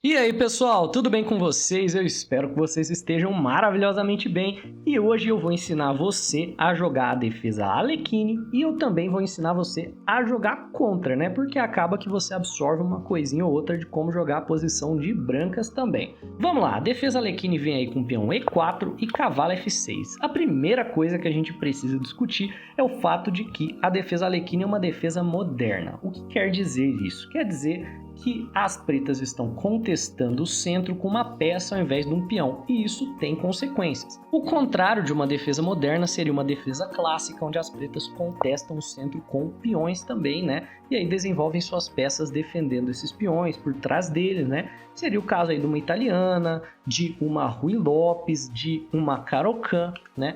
E aí pessoal, tudo bem com vocês? Eu espero que vocês estejam maravilhosamente bem e hoje eu vou ensinar você a jogar a defesa Arlequine e eu também vou ensinar você a jogar contra, né? Porque acaba que você absorve uma coisinha ou outra de como jogar a posição de brancas também. Vamos lá, a defesa Arlequine vem aí com peão E4 e cavalo F6. A primeira coisa que a gente precisa discutir é o fato de que a defesa Arlequine é uma defesa moderna. O que quer dizer isso? Quer dizer que as pretas estão contestando o centro com uma peça ao invés de um peão, e isso tem consequências. O contrário de uma defesa moderna seria uma defesa clássica, onde as pretas contestam o centro com peões também, né? E aí desenvolvem suas peças defendendo esses peões por trás deles, né? Seria o caso aí de uma italiana, de uma Ruy Lopes, de uma Caro-Kann, né?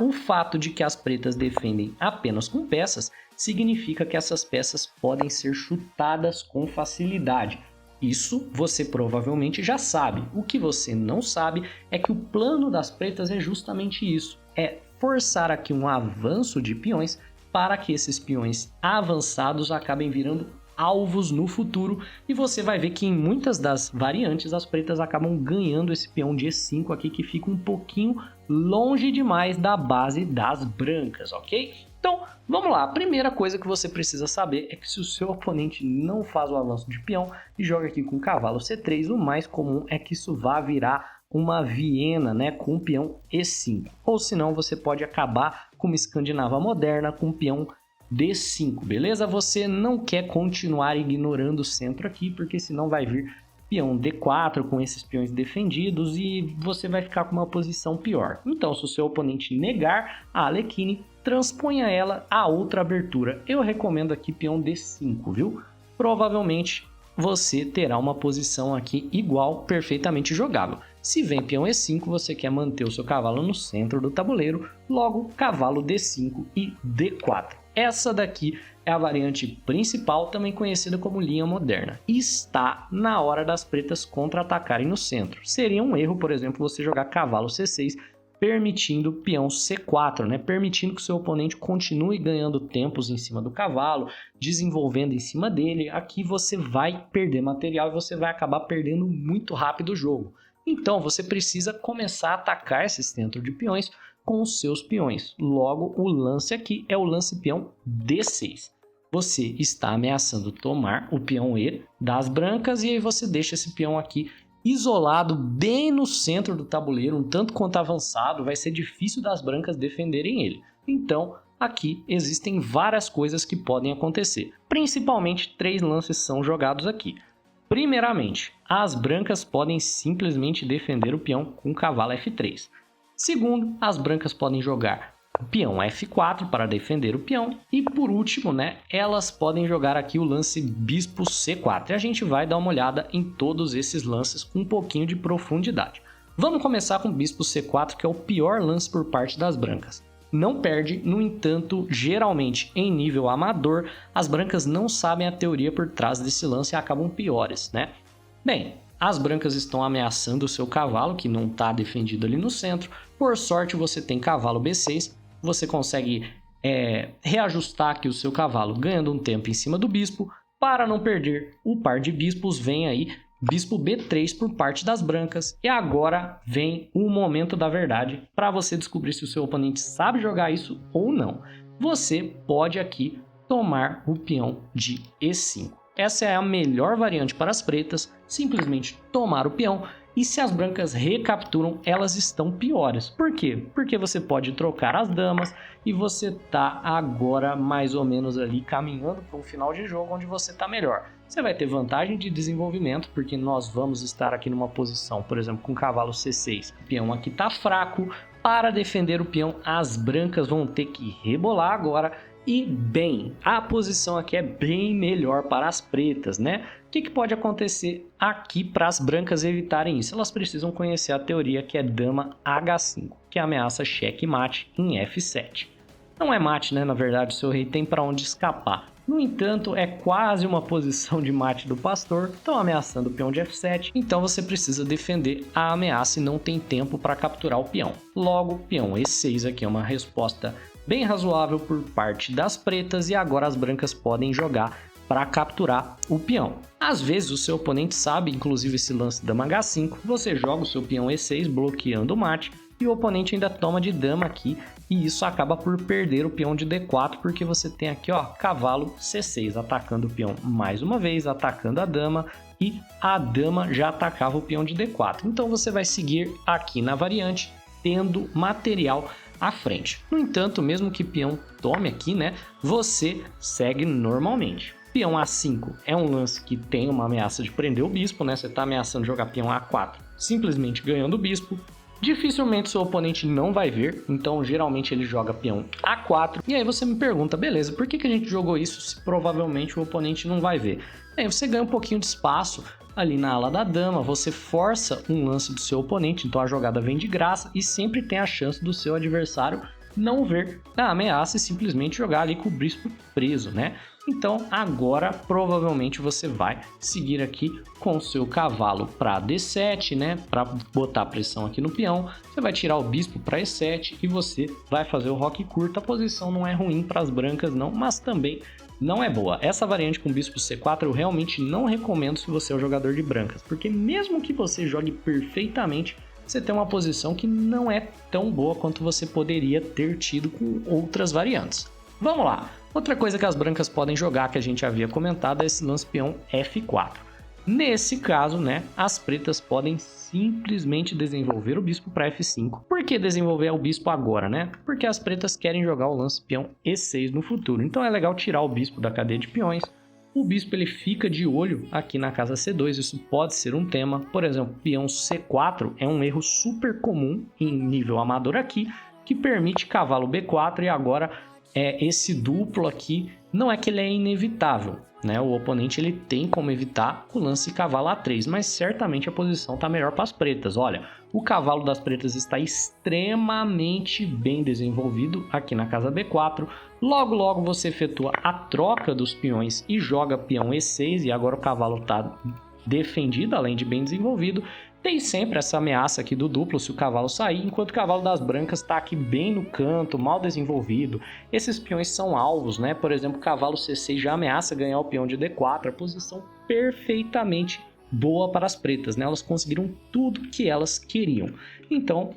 O fato de que as pretas defendem apenas com peças significa que essas peças podem ser chutadas com facilidade. Isso você provavelmente já sabe. O que você não sabe é que o plano das pretas é justamente isso. É forçar aqui um avanço de peões para que esses peões avançados acabem virando alvos no futuro, e você vai ver que em muitas das variantes as pretas acabam ganhando esse peão de E5 aqui, que fica um pouquinho longe demais da base das brancas, ok? Então, vamos lá. A primeira coisa que você precisa saber é que se o seu oponente não faz o avanço de peão e joga aqui com cavalo C3, o mais comum é que isso vá virar uma Viena, né, com o peão E5. Ou senão você pode acabar com uma escandinava moderna com o peão D5, beleza? Você não quer continuar ignorando o centro aqui, porque senão vai vir peão D4 com esses peões defendidos e você vai ficar com uma posição pior. Então, se o seu oponente negar a Arlequine, transponha ela a outra abertura. Eu recomendo aqui peão D5, viu? Provavelmente você terá uma posição aqui igual, perfeitamente jogável. Se vem peão E5, você quer manter o seu cavalo no centro do tabuleiro, logo cavalo D5 e D4. Essa daqui é a variante principal, também conhecida como linha moderna. E está na hora das pretas contra-atacarem no centro. Seria um erro, por exemplo, você jogar cavalo C6, permitindo peão C4, né? Permitindo que o seu oponente continue ganhando tempos em cima do cavalo, desenvolvendo em cima dele. Aqui você vai perder material e você vai acabar perdendo muito rápido o jogo. Então você precisa começar a atacar esse centro de peões com os seus peões. Logo, o lance aqui é o lance peão D6. Você está ameaçando tomar o peão E das brancas e aí você deixa esse peão aqui isolado bem no centro do tabuleiro, um tanto quanto avançado, vai ser difícil das brancas defenderem ele. Então, aqui existem várias coisas que podem acontecer. Principalmente 3 lances são jogados aqui. Primeiramente, as brancas podem simplesmente defender o peão com cavalo F3. Segundo, as brancas podem jogar o peão F4 para defender o peão. E por último, né, elas podem jogar aqui o lance bispo C4. E a gente vai dar uma olhada em todos esses lances com um pouquinho de profundidade. Vamos começar com o bispo C4, que é o pior lance por parte das brancas. Não perde, no entanto, geralmente em nível amador, as brancas não sabem a teoria por trás desse lance e acabam piores, né? Bem, as brancas estão ameaçando o seu cavalo, que não está defendido ali no centro. Por sorte, você tem cavalo B6. Você consegue reajustar aqui o seu cavalo, ganhando um tempo em cima do bispo. Para não perder o par de bispos, vem aí bispo B3 por parte das brancas. E agora vem o momento da verdade para você descobrir se o seu oponente sabe jogar isso ou não. Você pode aqui tomar o peão de E5. Essa é a melhor variante para as pretas, simplesmente tomar o peão, e se as brancas recapturam, elas estão piores. Por quê? Porque você pode trocar as damas e você está agora mais ou menos ali caminhando para um final de jogo onde você está melhor. Você vai ter vantagem de desenvolvimento, porque nós vamos estar aqui numa posição, por exemplo, com cavalo C6. O peão aqui está fraco. Para defender o peão, as brancas vão ter que rebolar agora. E bem, a posição aqui é bem melhor para as pretas, né? O que pode acontecer aqui para as brancas evitarem isso? Elas precisam conhecer a teoria que é dama H5, que ameaça cheque-mate em F7. Não é mate, né? Na verdade, o seu rei tem para onde escapar. No entanto, é quase uma posição de mate do pastor, estão ameaçando o peão de F7, então você precisa defender a ameaça e não tem tempo para capturar o peão. Logo, peão E6 aqui é uma resposta bem razoável por parte das pretas e agora as brancas podem jogar para capturar o peão. Às vezes o seu oponente sabe, inclusive esse lance dama H5, você joga o seu peão E6 bloqueando o mate e o oponente ainda toma de dama aqui e isso acaba por perder o peão de D4 porque você tem aqui ó, cavalo C6 atacando o peão mais uma vez, atacando a dama e a dama já atacava o peão de D4. Então você vai seguir aqui na variante tendo material à frente. No entanto, mesmo que peão tome aqui, né, você segue normalmente. Peão A5 é um lance que tem uma ameaça de prender o bispo, né? Você está ameaçando jogar peão A4, simplesmente ganhando o bispo. Dificilmente seu oponente não vai ver, então geralmente ele joga peão A4. E aí você me pergunta, beleza, por que a gente jogou isso se provavelmente o oponente não vai ver? Aí você ganha um pouquinho de espaço ali na ala da dama, você força um lance do seu oponente, então a jogada vem de graça e sempre tem a chance do seu adversário não ver a ameaça e simplesmente jogar ali com o bispo preso, né? Então agora provavelmente você vai seguir aqui com o seu cavalo para D7, né? Para botar pressão aqui no peão, você vai tirar o bispo para E7 e você vai fazer o roque curto. A posição não é ruim para as brancas não, mas também não é boa. Essa variante com bispo C4 eu realmente não recomendo se você é o jogador de brancas, porque mesmo que você jogue perfeitamente, você tem uma posição que não é tão boa quanto você poderia ter tido com outras variantes. Vamos lá! Outra coisa que as brancas podem jogar, que a gente havia comentado, é esse lance peão F4. Nesse caso, né, as pretas podem simplesmente desenvolver o bispo para F5. Por que desenvolver o bispo agora, né? Porque as pretas querem jogar o lance peão E6 no futuro. Então é legal tirar o bispo da cadeia de peões. O bispo ele fica de olho aqui na casa C2, isso pode ser um tema. Por exemplo, peão C4 é um erro super comum em nível amador aqui, que permite cavalo B4 e agora esse duplo aqui, não é que ele é inevitável, né? O oponente ele tem como evitar o lance cavalo A3, mas certamente a posição está melhor para as pretas. Olha, o cavalo das pretas está extremamente bem desenvolvido aqui na casa B4. Logo você efetua a troca dos peões e joga peão E6 e agora o cavalo está defendido, além de bem desenvolvido. Tem sempre essa ameaça aqui do duplo se o cavalo sair, enquanto o cavalo das brancas está aqui bem no canto, mal desenvolvido. Esses peões são alvos, né? Por exemplo, o cavalo C6 já ameaça ganhar o peão de D4, a posição perfeitamente boa para as pretas, né? Elas conseguiram tudo que elas queriam. Então,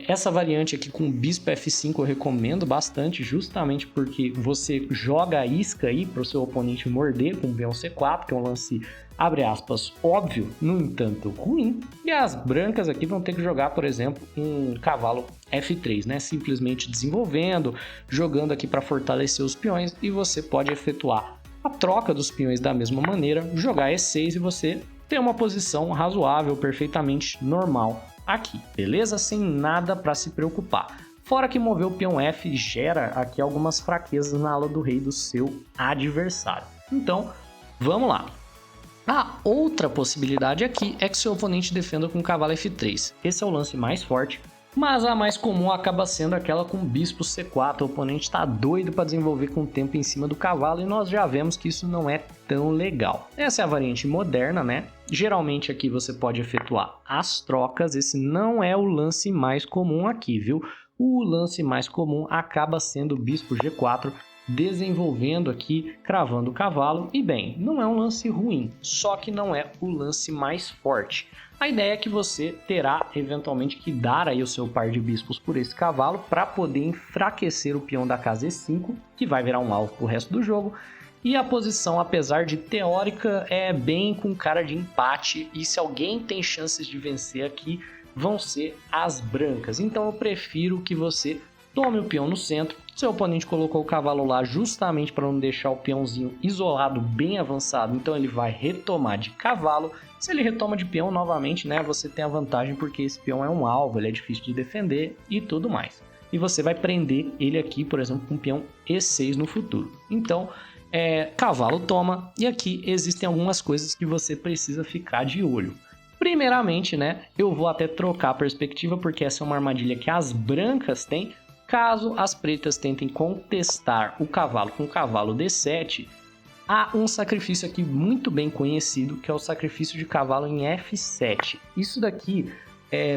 essa variante aqui com bispo F5 eu recomendo bastante, justamente porque você joga a isca aí para o seu oponente morder com o peão C4, que é um lance, abre aspas, óbvio, no entanto ruim. E as brancas aqui vão ter que jogar, por exemplo, um cavalo F3, né? Simplesmente desenvolvendo, jogando aqui para fortalecer os peões e você pode efetuar a troca dos peões da mesma maneira, jogar E6 e você ter uma posição razoável, perfeitamente normal aqui, beleza? Sem nada para se preocupar. Fora que mover o peão F gera aqui algumas fraquezas na ala do rei do seu adversário. Então, vamos lá. A outra possibilidade aqui é que seu oponente defenda com cavalo F3. Esse é o lance mais forte, mas a mais comum acaba sendo aquela com bispo C4. O oponente está doido para desenvolver com o tempo em cima do cavalo e nós já vemos que isso não é tão legal. Essa é a variante moderna, né? Geralmente aqui você pode efetuar as trocas. Esse não é o lance mais comum aqui, viu? O lance mais comum acaba sendo o bispo G4, desenvolvendo aqui, cravando o cavalo. E bem, não é um lance ruim, só que não é o lance mais forte. A ideia é que você terá eventualmente que dar aí o seu par de bispos por esse cavalo para poder enfraquecer o peão da casa E5, que vai virar um alvo para o resto do jogo. E a posição, apesar de teórica, é bem com cara de empate. E se alguém tem chances de vencer aqui, vão ser as brancas. Então eu prefiro que você tome o peão no centro. Seu oponente colocou o cavalo lá justamente para não deixar o peãozinho isolado, bem avançado. Então ele vai retomar de cavalo. Se ele retoma de peão novamente, né, você tem a vantagem porque esse peão é um alvo, ele é difícil de defender e tudo mais. E você vai prender ele aqui, por exemplo, com o peão E6 no futuro. Então, cavalo toma, e aqui existem algumas coisas que você precisa ficar de olho. Primeiramente, né, eu vou até trocar a perspectiva, porque essa é uma armadilha que as brancas têm. Caso as pretas tentem contestar o cavalo com o cavalo D7, há um sacrifício aqui muito bem conhecido, que é o sacrifício de cavalo em F7. Isso daqui,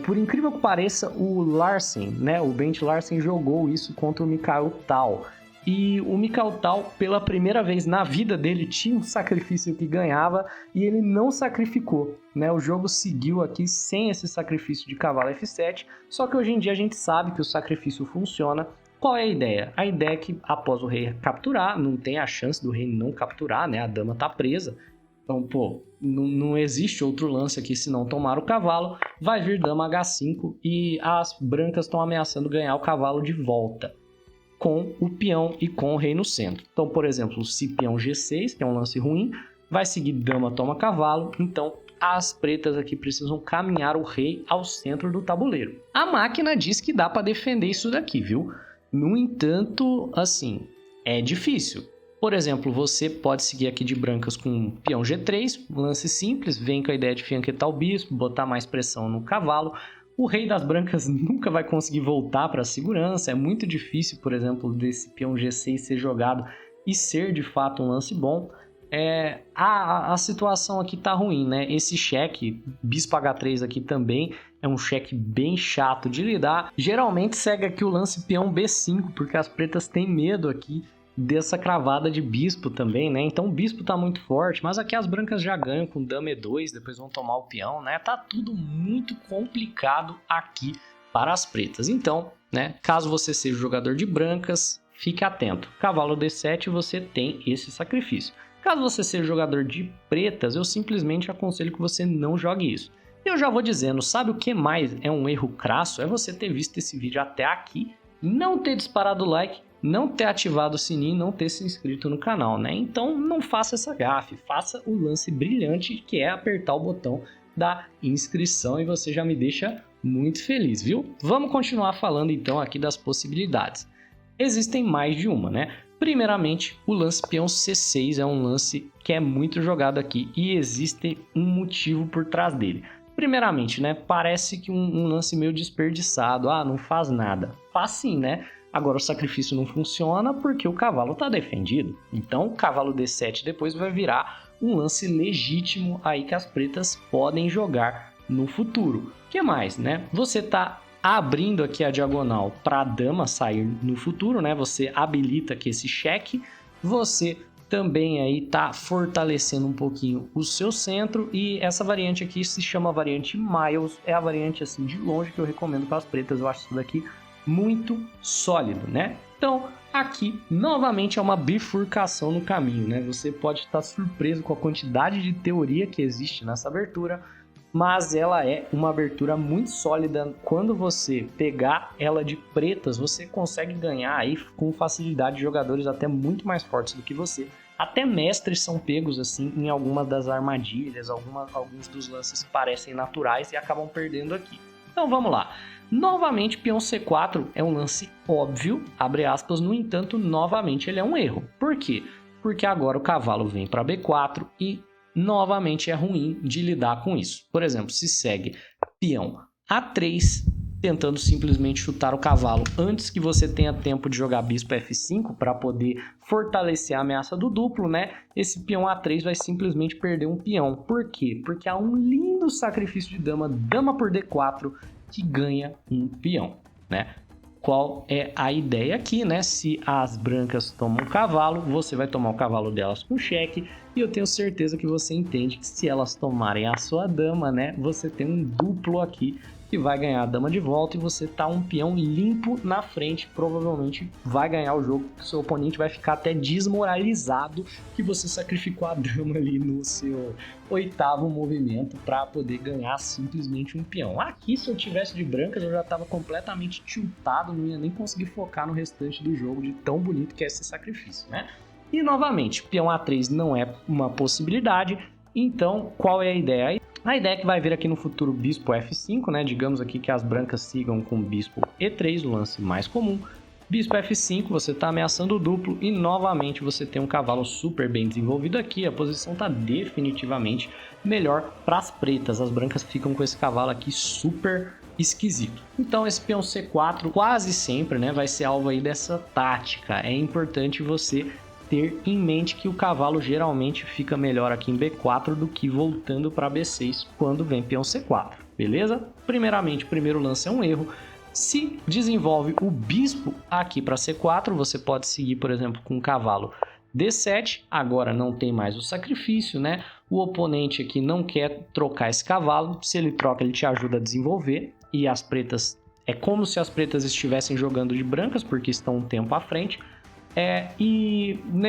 por incrível que pareça, o Larsen, né, o Bent Larsen jogou isso contra o Mikhail Tal. e o Mikhail Tal, pela primeira vez na vida dele, tinha um sacrifício que ganhava e ele não sacrificou, né? O jogo seguiu aqui sem esse sacrifício de cavalo F7, só que hoje em dia a gente sabe que o sacrifício funciona. Qual é a ideia? A ideia é que após o rei capturar, não tem a chance do rei não capturar, né? A dama tá presa. Então, pô, não existe outro lance aqui se não tomar o cavalo. Vai vir dama H5 e as brancas estão ameaçando ganhar o cavalo de volta com o peão e com o rei no centro. Então, por exemplo, se peão G6, que é um lance ruim, vai seguir dama toma cavalo. Então, as pretas aqui precisam caminhar o rei ao centro do tabuleiro. A máquina diz que dá para defender isso daqui, viu? No entanto, assim, é difícil. Por exemplo, você pode seguir aqui de brancas com peão G3, lance simples, vem com a ideia de fianquetar o bispo, botar mais pressão no cavalo. O rei das brancas nunca vai conseguir voltar para a segurança, é muito difícil, por exemplo, desse peão G6 ser jogado e ser de fato um lance bom. A situação aqui tá ruim, né? Esse cheque, bispo H3 aqui também é um cheque bem chato de lidar. Geralmente segue aqui o lance peão B5, porque as pretas têm medo aqui dessa cravada de bispo também, né? Então o bispo tá muito forte, mas aqui as brancas já ganham com dama E2, depois vão tomar o peão, né? Tá tudo muito complicado aqui para as pretas. Então, né, caso você seja jogador de brancas, fique atento. Cavalo D7, você tem esse sacrifício. Caso você seja jogador de pretas, eu simplesmente aconselho que você não jogue isso. Eu já vou dizendo, sabe o que mais é um erro crasso? É você ter visto esse vídeo até aqui, não ter disparado o like, não ter ativado o sininho, não ter se inscrito no canal, né? Então não faça essa gafe, faça o lance brilhante que é apertar o botão da inscrição e você já me deixa muito feliz, viu? Vamos continuar falando então aqui das possibilidades. Existem mais de uma, né? Primeiramente, o lance peão C6 é um lance que é muito jogado aqui e existe um motivo por trás dele. Primeiramente, né? Parece que um lance meio desperdiçado, não faz nada. Faz sim, né? Agora o sacrifício não funciona porque o cavalo está defendido. Então o cavalo D7 depois vai virar um lance legítimo aí que as pretas podem jogar no futuro. O que mais, né? Você está abrindo aqui a diagonal para a dama sair no futuro, né? Você habilita aqui esse cheque. Você também aí tá fortalecendo um pouquinho o seu centro e essa variante aqui se chama variante Miles. É a variante assim de longe que eu recomendo para as pretas. Eu acho isso daqui muito sólido, né? Então, aqui, novamente, é uma bifurcação no caminho, né? Você pode estar surpreso com a quantidade de teoria que existe nessa abertura, mas ela é uma abertura muito sólida. Quando você pegar ela de pretas, você consegue ganhar aí com facilidade jogadores até muito mais fortes do que você. Até mestres são pegos assim em algumas das armadilhas, alguns dos lances parecem naturais e acabam perdendo aqui. Então vamos lá. Novamente, peão C4 é um lance óbvio, abre aspas, no entanto, novamente ele é um erro. Por quê? Porque agora o cavalo vem para B4 e novamente é ruim de lidar com isso. Por exemplo, se segue peão A3, tentando simplesmente chutar o cavalo antes que você tenha tempo de jogar bispo F5 para poder fortalecer a ameaça do duplo, né? Esse peão A3 vai simplesmente perder um peão. Por quê? Porque há um lindo sacrifício de dama, dama por D4, que ganha um peão, né? Qual é a ideia aqui, né? Se as brancas tomam o cavalo, você vai tomar o cavalo delas com cheque. E eu tenho certeza que você entende que se elas tomarem a sua dama, né? Você tem um duplo aqui que vai ganhar a dama de volta e você tá um peão limpo na frente. Provavelmente vai ganhar o jogo, seu oponente vai ficar até desmoralizado que você sacrificou a dama ali no seu oitavo movimento para poder ganhar simplesmente um peão. Aqui, se eu tivesse de brancas, eu já tava completamente tiltado, não ia nem conseguir focar no restante do jogo de tão bonito que é esse sacrifício, né? E novamente, peão A3 não é uma possibilidade, então qual é a ideia? A ideia é que vai vir aqui no futuro bispo F5, né? Digamos aqui que as brancas sigam com bispo E3, o lance mais comum. Bispo F5, você está ameaçando o duplo e novamente você tem um cavalo super bem desenvolvido aqui. A posição está definitivamente melhor para as pretas. As brancas ficam com esse cavalo aqui super esquisito. Então esse peão C4 quase sempre, né, vai ser alvo aí dessa tática. É importante você ter em mente que o cavalo geralmente fica melhor aqui em B4 do que voltando para B6 quando vem peão C4, beleza? Primeiramente, o primeiro lance é um erro. Se desenvolve o bispo aqui para C4, você pode seguir, por exemplo, com o cavalo D7, agora não tem mais o sacrifício, né? O oponente aqui não quer trocar esse cavalo, se ele troca ele te ajuda a desenvolver, e as pretas, é como se as pretas estivessem jogando de brancas, porque estão um tempo à frente,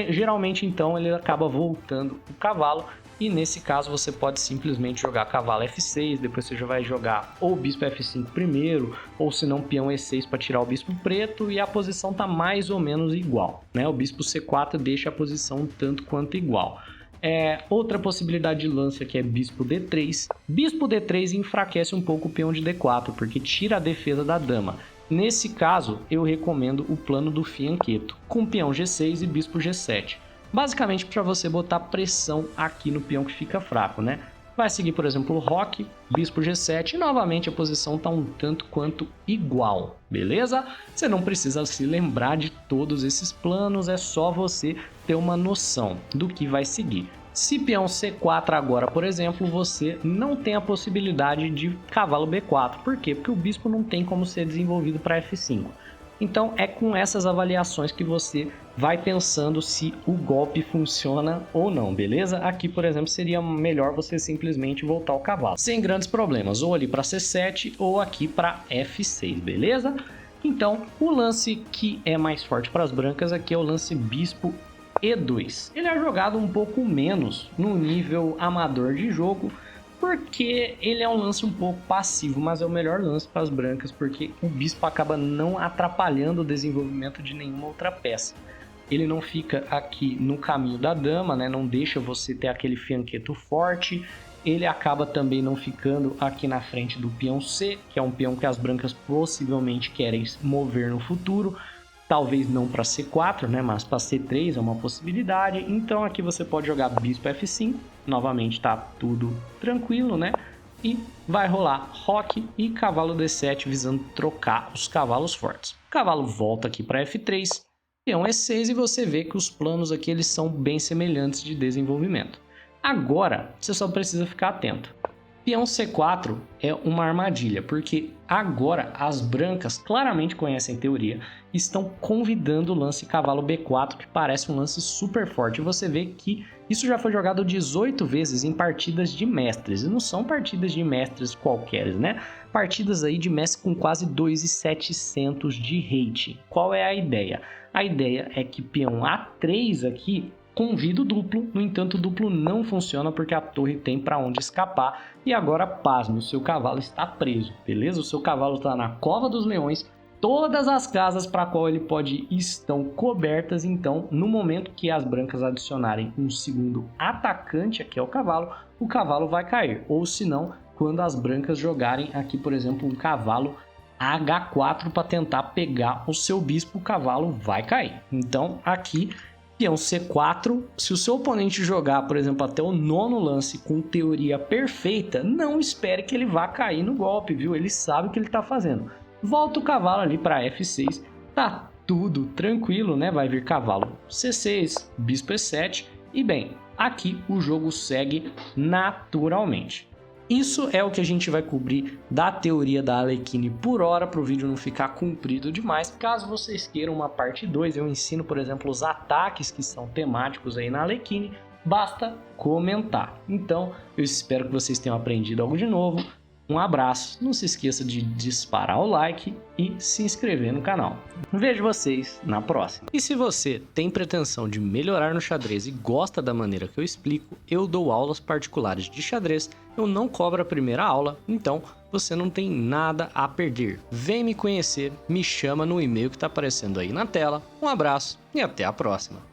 geralmente então ele acaba voltando o cavalo, e nesse caso você pode simplesmente jogar cavalo F6, depois você já vai jogar ou bispo F5 primeiro, ou se não peão E6 para tirar o bispo preto, e a posição tá mais ou menos igual, né? O bispo C4 deixa a posição um tanto quanto igual. Outra possibilidade de lance aqui é bispo D3. Bispo D3 enfraquece um pouco o peão de D4, porque tira a defesa da dama. Nesse caso, eu recomendo o plano do fianqueto, com peão G6 e bispo G7. Basicamente para você botar pressão aqui no peão que fica fraco, né? Vai seguir, por exemplo, o roque, bispo G7 e novamente a posição está um tanto quanto igual, beleza? Você não precisa se lembrar de todos esses planos, é só você ter uma noção do que vai seguir. Se peão C4 agora, por exemplo, você não tem a possibilidade de cavalo B4. Por quê? Porque o bispo não tem como ser desenvolvido para F5. Então é com essas avaliações que você vai pensando se o golpe funciona ou não, beleza? Aqui, por exemplo, seria melhor você simplesmente voltar o cavalo, sem grandes problemas, ou ali para C7 ou aqui para F6, beleza? Então, o lance que é mais forte para as brancas aqui é o lance bispo E2. Ele é jogado um pouco menos no nível amador de jogo, porque ele é um lance um pouco passivo, mas é o melhor lance para as brancas, porque o bispo acaba não atrapalhando o desenvolvimento de nenhuma outra peça. Ele não fica aqui no caminho da dama, né? Não deixa você ter aquele fianqueto forte. Ele acaba também não ficando aqui na frente do peão C, que é um peão que as brancas possivelmente querem mover no futuro. Talvez não para C4, né? Mas para C3 é uma possibilidade. Então aqui você pode jogar bispo F5. Novamente tá tudo tranquilo, né? E vai rolar roque e cavalo D7 visando trocar os cavalos fortes. O cavalo volta aqui para F3, peão E6 e você vê que os planos aqui eles são bem semelhantes de desenvolvimento. Agora você só precisa ficar atento. Peão C4 é uma armadilha, porque agora as brancas claramente conhecem teoria, estão convidando o lance cavalo B4, que parece um lance super forte. E você vê que isso já foi jogado 18 vezes em partidas de mestres, e não são partidas de mestres qualquer, né? Partidas aí de mestre com quase 2.700 de rate. Qual é a ideia? A ideia é que peão A3 aqui convida o duplo, no entanto o duplo não funciona porque a torre tem para onde escapar e agora, pasme, o seu cavalo está preso, beleza? O seu cavalo está na cova dos leões, todas as casas para qual ele pode ir estão cobertas, então no momento que as brancas adicionarem um segundo atacante aqui ao cavalo, o cavalo vai cair, ou se não, quando as brancas jogarem aqui, por exemplo, um cavalo H4 para tentar pegar o seu bispo, o cavalo vai cair. Então aqui peão C4, se o seu oponente jogar, por exemplo, até o 9º lance com teoria perfeita, não espere que ele vá cair no golpe, viu? Ele sabe o que ele está fazendo. Volta o cavalo ali para F6, tá tudo tranquilo, né? Vai vir cavalo C6, bispo E7 e bem, aqui o jogo segue naturalmente. Isso é o que a gente vai cobrir da teoria da Alekhine por hora, para o vídeo não ficar comprido demais. Caso vocês queiram uma parte 2, eu ensino, por exemplo, os ataques que são temáticos aí na Alekhine, basta comentar. Então, eu espero que vocês tenham aprendido algo de novo. Um abraço, não se esqueça de disparar o like e se inscrever no canal. Vejo vocês na próxima. E se você tem pretensão de melhorar no xadrez e gosta da maneira que eu explico, eu dou aulas particulares de xadrez, eu não cobro a primeira aula, então você não tem nada a perder. Vem me conhecer, me chama no e-mail que está aparecendo aí na tela. Um abraço e até a próxima.